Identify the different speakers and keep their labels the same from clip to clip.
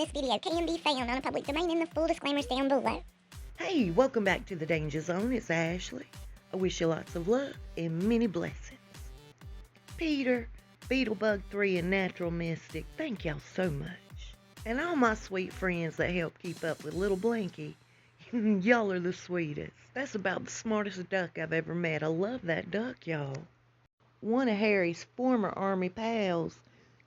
Speaker 1: This video can be found on a public domain and the full disclaimers down below.
Speaker 2: Hey, welcome back to the DanjAzonE. It's Ashley. I wish you lots of love and many blessings. Peter, Beetlebug3, and Natural Mystic, thank y'all so much. And all my sweet friends that help keep up with Little Blinky, y'all are the sweetest. That's about the smartest duck I've ever met. I love that duck, y'all. One of Harry's former Army pals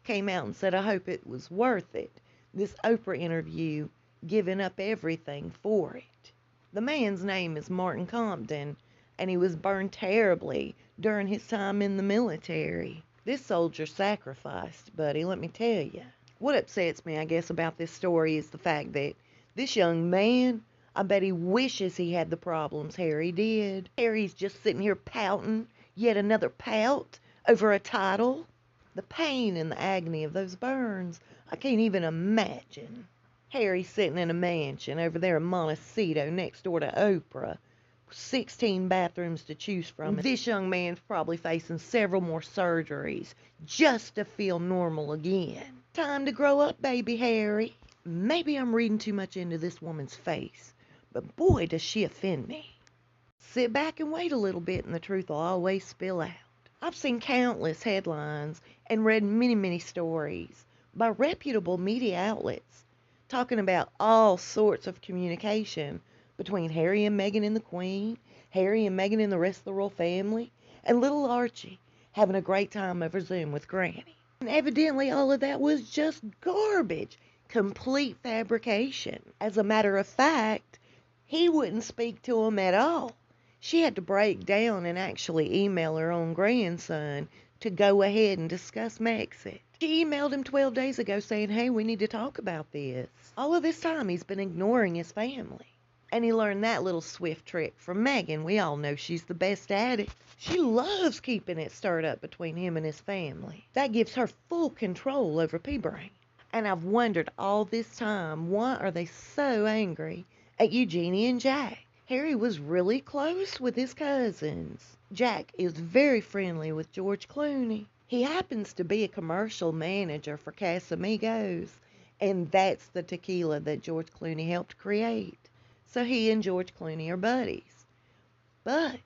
Speaker 2: came out and said, I hope it was worth it, this Oprah interview, giving up everything for it. The man's name is Martin Compton, and he was burned terribly during his time in the military. This soldier sacrificed, buddy, let me tell you. What upsets me, I guess, about this story is the fact that this young man, I bet he wishes he had the problems Harry did. Harry's just sitting here pouting, yet another pout, over a title. The pain and the agony of those burns, I can't even imagine. Harry's sitting in a mansion over there in Montecito next door to Oprah, 16 bathrooms to choose from. This young man's probably facing several more surgeries just to feel normal again. Time to grow up, baby Harry. Maybe I'm reading too much into this woman's face, but boy, does she offend me. Sit back and wait a little bit and the truth will always spill out. I've seen countless headlines and read many stories by reputable media outlets talking about all sorts of communication between Harry and Meghan and the Queen, Harry and Meghan and the rest of the royal family, and little Archie having a great time over Zoom with Granny. And evidently all of that was just garbage, complete fabrication. As a matter of fact, he wouldn't speak to him at all. She had to break down and actually email her own grandson to go ahead and discuss Megxit. She emailed him 12 days ago saying, hey, we need to talk about this. All of this time he's been ignoring his family. And he learned that little swift trick from Meghan. We all know she's the best at it. She loves keeping it stirred up between him and his family. That gives her full control over P-Brain. And I've wondered all this time, why are they so angry at Eugenie and Jack? Harry was really close with his cousins. Jack is very friendly with George Clooney. He happens to be a commercial manager for Casamigos, and that's the tequila that George Clooney helped create. So he and George Clooney are buddies. But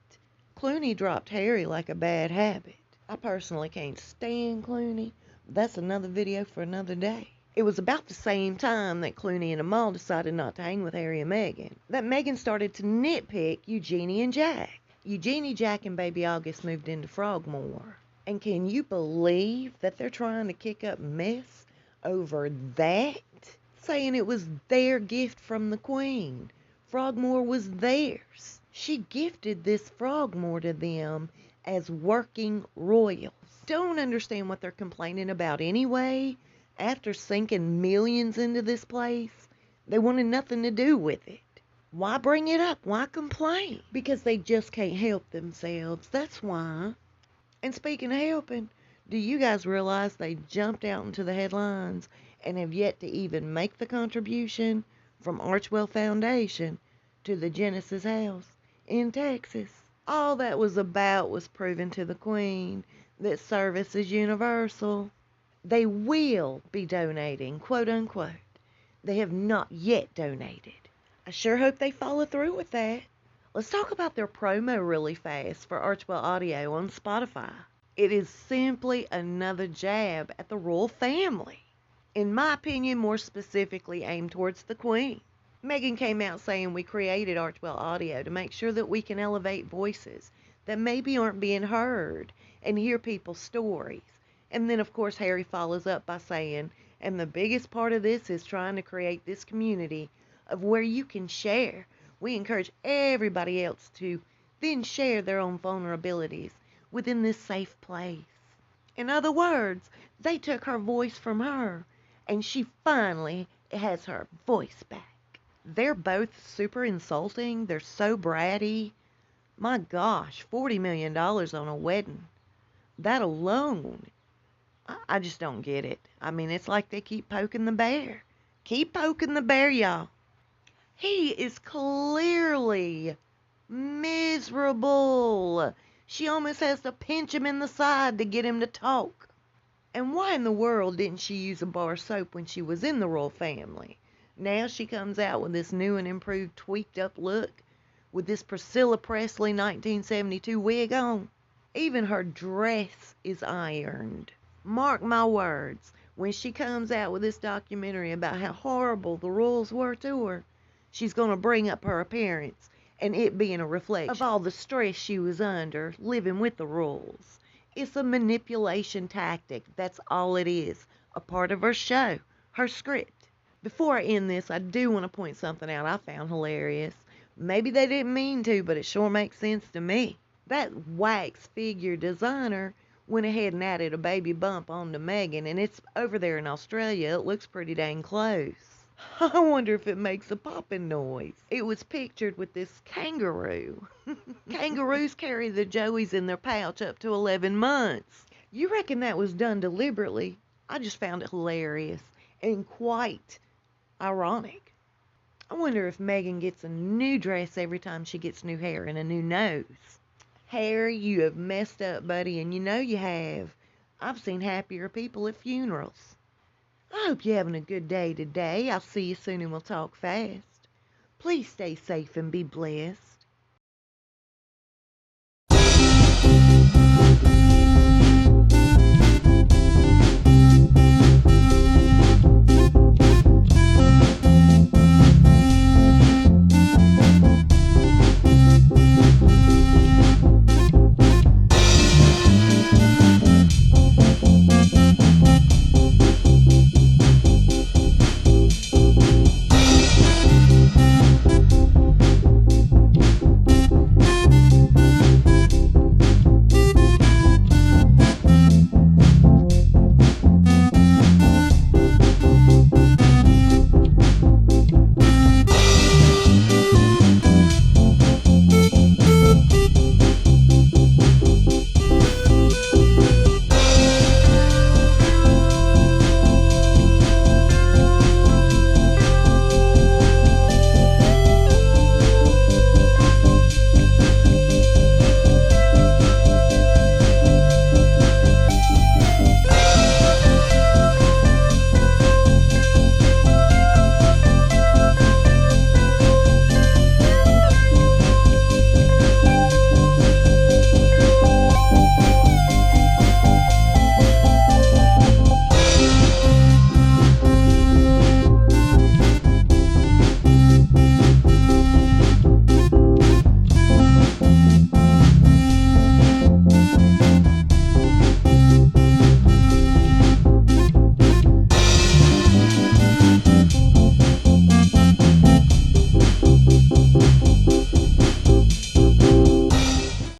Speaker 2: Clooney dropped Harry like a bad habit. I personally can't stand Clooney. That's another video for another day. It was about the same time that Clooney and Amal decided not to hang with Harry and Meghan, that Meghan started to nitpick Eugenie and Jack. Eugenie, Jack, and baby August moved into Frogmore. And can you believe that they're trying to kick up mess over that? Saying it was their gift from the Queen. Frogmore was theirs. She gifted this Frogmore to them as working royals. Don't understand what they're complaining about anyway. After sinking millions into this place, they wanted nothing to do with it. Why bring it up? Why complain? Because they just can't help themselves. That's why. And speaking of helping, do you guys realize they jumped out into the headlines and have yet to even make the contribution from Archwell Foundation to the Genesis House in Texas? All that was about was proving to the Queen that service is universal. They will be donating, quote unquote. They have not yet donated. I sure hope they follow through with that. Let's talk about their promo really fast for Archwell Audio on Spotify. It is simply another jab at the royal family. In my opinion, more specifically aimed towards the Queen. Meghan came out saying we created Archwell Audio to make sure that we can elevate voices that maybe aren't being heard and hear people's stories. And then, of course, Harry follows up by saying, and the biggest part of this is trying to create this community of where you can share. We encourage everybody else to then share their own vulnerabilities within this safe place. In other words, they took her voice from her, and she finally has her voice back. They're both super insulting. They're so bratty. My gosh, $40 million on a wedding. That alone, I just don't get it. I mean, it's like they keep poking the bear. Keep poking the bear, y'all. He is clearly miserable. She almost has to pinch him in the side to get him to talk. And why in the world didn't she use a bar soap when she was in the royal family? Now she comes out with this new and improved tweaked up look with this Priscilla Presley 1972 wig on. Even her dress is ironed. Mark my words, when she comes out with this documentary about how horrible the royals were to her, she's going to bring up her appearance and it being a reflection of all the stress she was under living with the royals. It's a manipulation tactic. That's all it is. A part of her show, her script. Before I end this, I do want to point something out I found hilarious. Maybe they didn't mean to, but it sure makes sense to me. That wax figure designer went ahead and added a baby bump onto Meghan, and it's over there in Australia. It looks pretty dang close. I wonder if it makes a popping noise. It was pictured with this kangaroo. Kangaroos carry the joeys in their pouch up to 11 months. You reckon that was done deliberately? I just found it hilarious and quite ironic. I wonder if Meghan gets a new dress every time she gets new hair and a new nose. Harry, you have messed up, buddy, and you know you have. I've seen happier people at funerals. I hope you're having a good day today. I'll see you soon and we'll talk fast. Please stay safe and be blessed.